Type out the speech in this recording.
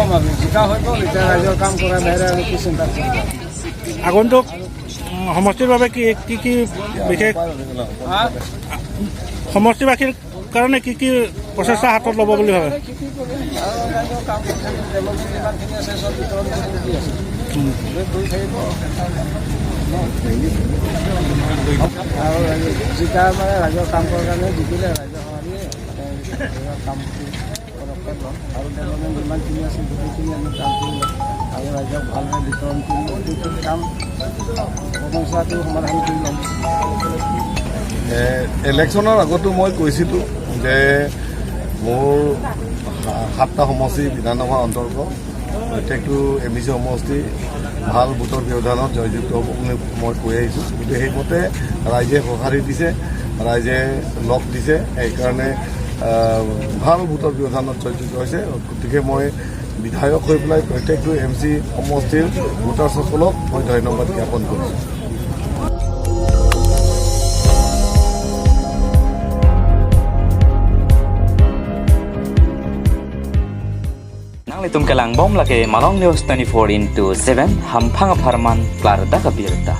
কম আৰু জিকা হৈ গ'ল এতিয়া ৰাইজৰ কাম কৰা বাহিৰে আৰু কি চিন্তা কৰিম আগন্তুক সমষ্টিৰ বাবে কি কি কি বিশেষ সমষ্টিবাসীৰ কাৰণে কি কি প্ৰচেষ্টা হাতত ল'ব বুলি ভাবে? আৰু ৰাইজৰ কাম ডেভেলপমেণ্ট যিমানখিনি আছে চব ভিতৰত কি আছে কৰি থাকিব আৰু জিকা মানে ৰাইজৰ কাম কৰাৰ কাৰণে জিকিলে ৰাইজৰ সমাধিয়ে মানে কামটো পদক্ষেপ ল'ম আৰু ডেভেলপমেণ্ট যিমানখিনি আছে গোটেইখিনি আমি কাম কৰি ল'ম আৰু ৰাইজক ভালদৰে বিতৰণ কৰি গোটেইখিনি কাম সমস্যাটো সমাধান কৰি ল'ম। ইলেকশ্যনৰ আগতো মই কৈছিলোঁ যে মোৰ 7টা সমষ্টি বিধানসভাৰ অন্তৰ্গত প্ৰত্যেকটো MBC সমষ্টি ভাল ভোটৰ ব্যৱধানত জয়যুক্ত হ'ব বুলি মই কৈ আহিছোঁ। কিন্তু সেইমতে ৰাইজে সঁহাৰি দিছে, ৰাইজে লগ দিছে, সেইকাৰণে ভাল ভোটৰ ব্যৱধানত জয়যুক্ত হৈছে। গতিকে মই বিধায়ক হৈ পেলাই প্ৰত্যেকটো MC সমষ্টিৰ ভোটাৰসকলক মই ধন্যবাদ জ্ঞাপন কৰিছোঁ। Itum kelang bom lake Malong News 24/7 hampang aparman klar da kabirta.